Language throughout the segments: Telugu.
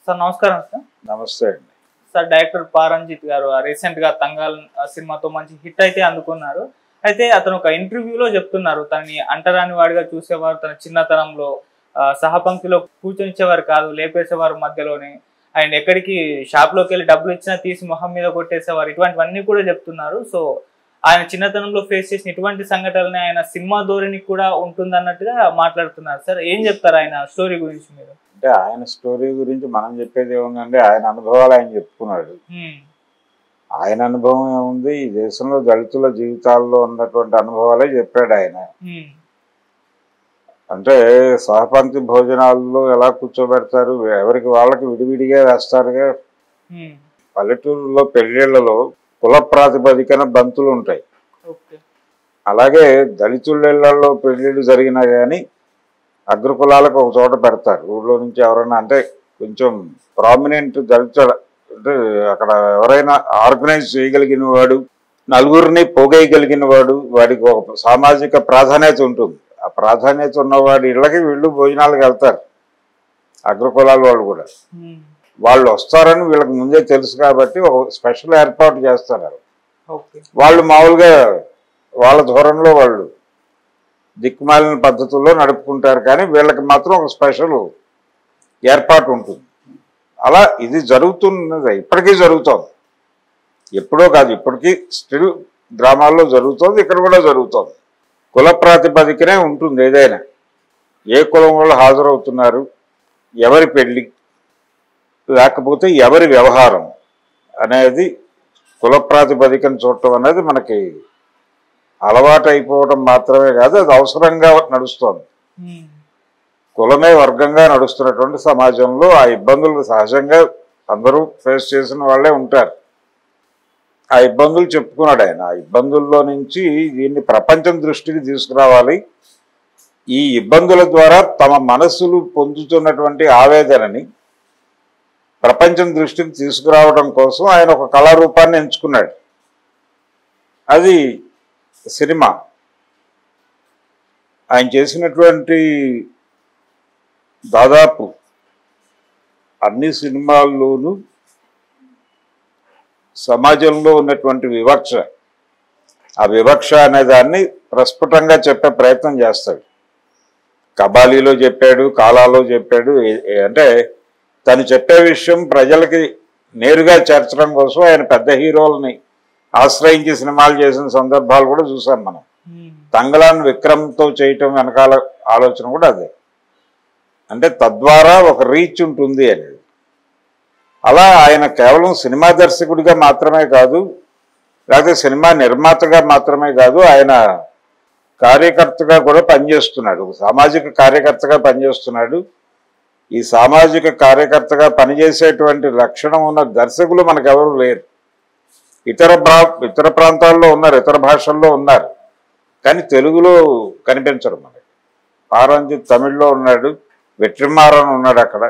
సార్ నమస్కారం సార్. నమస్తే అండి. సార్ డైరెక్టర్ పారంజిత్ గారు రీసెంట్ గా తంగాల్ సినిమాతో మంచి హిట్ అయితే అందుకున్నారు. అయితే అతను ఒక ఇంటర్వ్యూలో చెప్తున్నారు, తనని అంటరాని వాడిగా చూసేవారు, తన చిన్నతనంలో సహపంక్తిలో కూర్చొనిచ్చేవారు కాదు, లేపేసేవారు మధ్యలోనే, ఆయన ఎక్కడికి షాప్లోకి వెళ్ళి డబ్బులు ఇచ్చినా తీసి మొహం మీద కొట్టేసేవారు, ఇటువంటివన్నీ కూడా చెప్తున్నారు. సో ఆయన చిన్నతనంలో ఫేస్ చేసిన ఇటువంటి సంఘటనలు ఆయన సినిమా ధోరణి కూడా ఉంటుంది అన్నట్టుగా మాట్లాడుతున్నారు. సార్ ఏం చెప్తారు ఆయన స్టోరీ గురించి మీరు? అంటే ఆయన స్టోరీ గురించి మనం చెప్పేది ఏముందంటే, ఆయన అనుభవాలు ఆయన చెప్పుకున్నాడు. ఆయన అనుభవం ఏముంది, ఈ దేశంలో దళితుల జీవితాల్లో ఉన్నటువంటి అనుభవాలే చెప్పాడు ఆయన. అంటే సహపంక్తి భోజనాల్లో ఎలా కూర్చోబెడతారు, ఎవరికి వాళ్ళకి విడివిడిగా వేస్తారుగా. పల్లెటూరులో పెళ్లిళ్లలో కుల ప్రాతిపదికన బంతులు ఉంటాయి. అలాగే దళితుళ్ళలో పెళ్లిళ్ళు జరిగినా కానీ అగ్రకులాలకు ఒక చోట పెడతారు. ఊళ్ళో నుంచి ఎవరైనా, అంటే కొంచెం ప్రామినెంట్ దళిత, అంటే అక్కడ ఎవరైనా ఆర్గనైజ్ చేయగలిగిన వాడు, నలుగురిని పోగేయగలిగిన వాడు, వాడికి ఒక సామాజిక ప్రాధాన్యత ఉంటుంది. ఆ ప్రాధాన్యత ఉన్నవాడి ఇళ్ళకి వీళ్ళు భోజనాలకు వెళ్తారు. అగ్రకులాల వాళ్ళు కూడా వాళ్ళు వస్తారని వీళ్ళకి ముందే తెలుసు కాబట్టి ఒక స్పెషల్ ఏర్పాటు చేస్తారు. వాళ్ళు మామూలుగా వాళ్ళ ధోరణిలో వాళ్ళు దిక్కుమాలిన పద్ధతుల్లో నడుపుకుంటారు, కానీ వీళ్ళకి మాత్రం ఒక స్పెషల్ ఏర్పాటు ఉంటుంది. అలా ఇది జరుగుతున్నది, ఇప్పటికీ జరుగుతోంది. ఎప్పుడో కాదు, ఇప్పటికీ స్టిల్ గ్రామాల్లో జరుగుతోంది, ఇక్కడ కూడా జరుగుతోంది. కుల ప్రాతిపదికనే ఉంటుంది ఏదైనా. ఏ కులం వాళ్ళు హాజరవుతున్నారు, ఎవరి పెళ్ళి, లేకపోతే ఎవరి వ్యవహారం అనేది కుల ప్రాతిపదికను చూడటం అనేది మనకి అలవాటు అయిపోవడం మాత్రమే కాదు, అది అవసరంగా నడుస్తోంది. కులమే వర్గంగా నడుస్తున్నటువంటి సమాజంలో ఆ ఇబ్బందులు సహజంగా అందరూ ఫేస్ చేసిన వాళ్ళే ఉంటారు. ఆ ఇబ్బందులు చెప్పుకున్నాడు ఆయన. ఆ ఇబ్బందుల్లో నుంచి దీన్ని ప్రపంచం దృష్టికి తీసుకురావాలి. ఈ ఇబ్బందుల ద్వారా తమ మనస్సులు పొందుతున్నటువంటి ఆవేదనని ప్రపంచం దృష్టికి తీసుకురావడం కోసం ఆయన ఒక కళారూపాన్ని ఎంచుకున్నాడు. అది సినిమా. ఆయన చేసినటువంటి దాదాపు అన్ని సినిమాల్లోనూ సమాజంలో ఉన్నటువంటి వివక్ష, ఆ వివక్ష అనే దాన్ని ప్రస్ఫుటంగా చెప్పే ప్రయత్నం చేస్తాడు. కబాలీలో చెప్పాడు, కాలాలో చెప్పాడు. అంటే తను చెప్పే విషయం ప్రజలకి నేరుగా చేర్చడం కోసం ఆయన పెద్ద హీరోలని ఆశ్రయించి సినిమాలు చేసిన సందర్భాలు కూడా చూసాం మనం. తంగలాన్ విక్రమ్తో చేయటం వెనకాల ఆలోచన కూడా అదే. అంటే తద్వారా ఒక రీచ్ ఉంటుంది అనేది. అలా ఆయన కేవలం సినిమా దర్శకుడిగా మాత్రమే కాదు, లేకపోతే సినిమా నిర్మాతగా మాత్రమే కాదు, ఆయన కార్యకర్తగా కూడా పనిచేస్తున్నాడు. సామాజిక కార్యకర్తగా పనిచేస్తున్నాడు. ఈ సామాజిక కార్యకర్తగా పనిచేసేటువంటి లక్షణం ఉన్న దర్శకులు మనకెవరు లేరు. ఇతర ప్రాంతాల్లో ఉన్నారు, ఇతర భాషల్లో ఉన్నారు, కానీ తెలుగులో కనిపించరు మనకి. పారంజిత్ తమిళ్లో ఉన్నాడు, వెట్రిమారన్ ఉన్నాడు అక్కడ.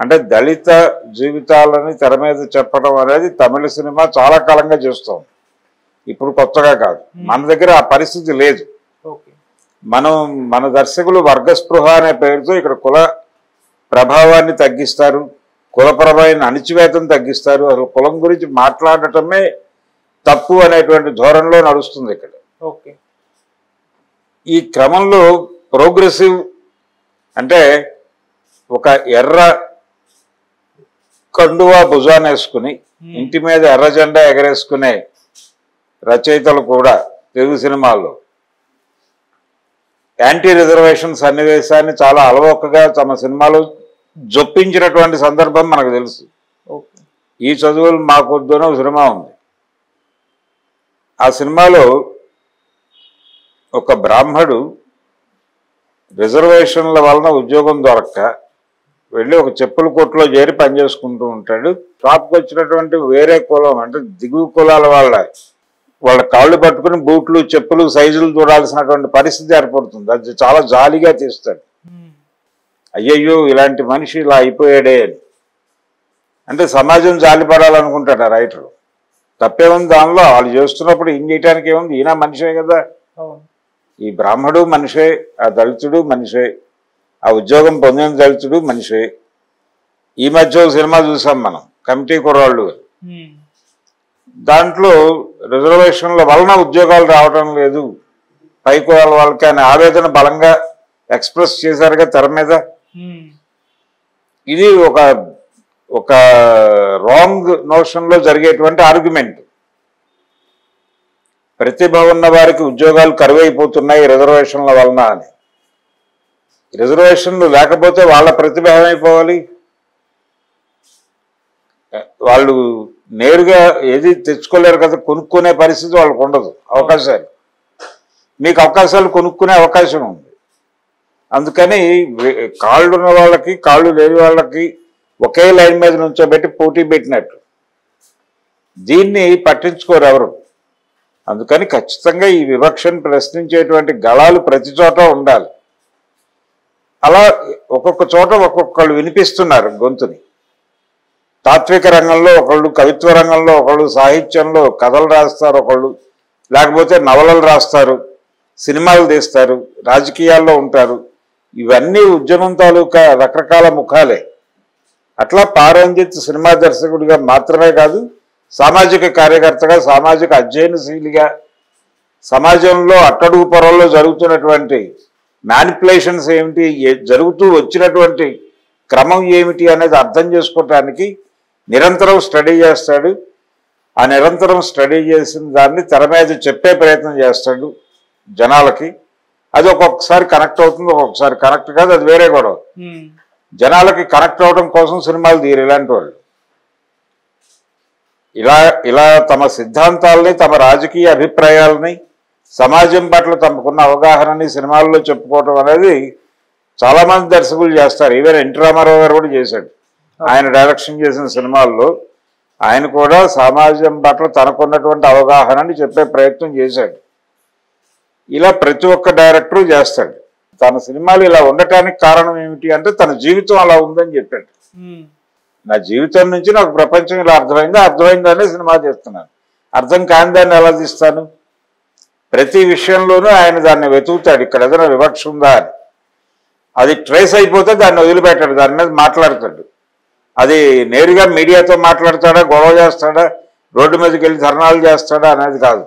అంటే దళిత జీవితాలని తెర మీద చెప్పడం అనేది తమిళ సినిమా చాలా కాలంగా చేస్తోంది, ఇప్పుడు కొత్తగా కాదు. మన దగ్గర ఆ పరిస్థితి లేదు. మన దర్శకులు వర్గస్పృహ అనే పేరుతో ఇక్కడ కుల ప్రభావాన్ని తగ్గిస్తారు, కులపరమైన అణిచివేతను తగ్గిస్తారు. అసలు కులం గురించి మాట్లాడటమే తప్పు అనేటువంటి ధోరణిలో నడుస్తుంది ఇక్కడ. ఈ క్రమంలో ప్రోగ్రెసివ్ అంటే ఒక ఎర్ర కండువా భుజాన్ని వేసుకుని ఇంటి మీద ఎర్ర జెండా ఎగరేసుకునే రచయితలు కూడా తెలుగు సినిమాల్లో యాంటీ రిజర్వేషన్ సన్నివేశాన్ని చాలా అలవోకగా తమ సినిమాలో జొప్పించినటువంటి సందర్భం మనకు తెలుసు. ఈ చదువులు మాకొద్దు అని ఒక సినిమా ఉంది. ఆ సినిమాలో ఒక బ్రాహ్మడు రిజర్వేషన్ల వలన ఉద్యోగం దొరక్క వెళ్ళి ఒక చెప్పుల కొట్టులో చేరి పనిచేసుకుంటూ ఉంటాడు. షాప్కి వచ్చినటువంటి వేరే కులం, అంటే దిగువ కులాల వాళ్ళ కాళ్ళు పట్టుకుని బూట్లు, చెప్పులు, సైజులు చూడాల్సినటువంటి పరిస్థితి ఏర్పడుతుంది. అది చాలా జాలిగా తీస్తాడు. అయ్యయ్యో ఇలాంటి మనిషి ఇలా అయిపోయాడే అని. అంటే సమాజం జాలిపడాలనుకుంటాడు ఆ రైటర్. తప్పేముంది దానిలో? వాళ్ళు చేస్తున్నప్పుడు ఏం చేయడానికి ఏముంది? ఈయన మనిషే కదా, ఈ బ్రాహ్మడు మనిషే, ఆ దళితుడు మనిషే, ఆ ఉద్యోగం పొందిన దళితుడు మనిషే. ఈ మధ్య సినిమా చూసాం మనం, కమిటీ కుర్రాళ్ళు. దాంట్లో రిజర్వేషన్ల వలన ఉద్యోగాలు రావడం లేదు పై కులాల వాళ్ళకి అనే ఆవేదన బలంగా ఎక్స్ప్రెస్ చేశారుగా తెర మీద. ఇది ఒక రాంగ్ నోషన్ లో జరిగేటువంటి ఆర్గ్యుమెంట్. ప్రతిభ ఉన్న వారికి ఉద్యోగాలు కరువైపోతున్నాయి రిజర్వేషన్ల వలన అని. రిజర్వేషన్లు లేకపోతే వాళ్ళ ప్రతిభ ఏమైపోవాలి? వాళ్ళు నేరుగా ఏది తెచ్చుకోలేరు కదా, కొనుక్కునే పరిస్థితి వాళ్ళకు ఉండదు. అవకాశాలు, మీకు అవకాశాలు కొనుక్కునే అవకాశం ఉంది. అందుకని కాళ్ళు ఉన్న వాళ్ళకి కాళ్ళు లేని వాళ్ళకి ఒకే లైన్ మీద నుంచోబెట్టి పోటీ పెట్టినట్టు. దీన్ని పట్టించుకోరు ఎవరు. అందుకని ఖచ్చితంగా ఈ వివక్షను ప్రశ్నించేటువంటి గళాలు ప్రతి చోట ఉండాలి. అలా ఒక్కొక్క చోట ఒక్కొక్కళ్ళు వినిపిస్తున్నారు గొంతుని. తాత్విక రంగంలో ఒకళ్ళు, కవిత్వ రంగంలో ఒకళ్ళు, సాహిత్యంలో కథలు రాస్తారు ఒకళ్ళు, లేకపోతే నవలలు రాస్తారు, సినిమాలు తీస్తారు, రాజకీయాల్లో ఉంటారు. ఇవన్నీ ఉద్యమం తాలూకా రకరకాల ముఖాలే. అట్లా పారంజిత్ సినిమా దర్శకుడిగా మాత్రమే కాదు, సామాజిక కార్యకర్తగా, సామాజిక అధ్యయనశీలిగా, సమాజంలో అట్టడుగు పొరల్లో జరుగుతున్నటువంటి మ్యానిపులేషన్స్ ఏమిటి, జరుగుతూ వచ్చినటువంటి క్రమం ఏమిటి అనేది అర్థం చేసుకోవటానికి నిరంతరం స్టడీ చేస్తాడు. ఆ నిరంతరం స్టడీ చేసిన దాన్ని తెర మీద చెప్పే ప్రయత్నం చేస్తాడు జనాలకి. అది ఒక్కొక్కసారి కనెక్ట్ అవుతుంది, ఒక్కొక్కసారి కనెక్ట్ కాదు, అది వేరే గొడవ. జనాలకి కనెక్ట్ అవడం కోసం సినిమాలు తీరు ఇలాంటి వాళ్ళు. ఇలా తమ సిద్ధాంతాలని, తమ రాజకీయ అభిప్రాయాలని, సమాజం పట్ల తమకున్న అవగాహనని సినిమాల్లో చెప్పుకోవటం అనేది చాలా మంది దర్శకులు చేస్తారు. ఈవెన్ ఎన్టీ రామారావు గారు కూడా చేశాడు. ఆయన డైరెక్షన్ చేసిన సినిమాల్లో ఆయన కూడా సమాజం పట్ల తనకున్నటువంటి అవగాహనని చెప్పే ప్రయత్నం చేశాడు. ఇలా ప్రతి ఒక్క డైరెక్టరు చేస్తాడు. తన సినిమాలు ఇలా ఉండటానికి కారణం ఏమిటి అంటే తన జీవితం అలా ఉందని చెప్పాడు. నా జీవితం నుంచి నాకు ప్రపంచం ఇలా అర్థమైందనే సినిమా చేస్తున్నాను. అర్థం కాని దాన్ని ఎలా తీస్తాను? ప్రతి విషయంలోనూ ఆయన దాన్ని వెతుకుతాడు, ఇక్కడ ఏదైనా వివక్ష ఉందా అని. అది ట్రేస్ అయిపోతే దాన్ని వదిలిపెట్టాడు, దాని మీద మాట్లాడతాడు. అది నేరుగా మీడియాతో మాట్లాడతాడా, గొడవ చేస్తాడా, రోడ్డు మీదకి వెళ్ళి ధర్నాలు చేస్తాడా అనేది కాదు.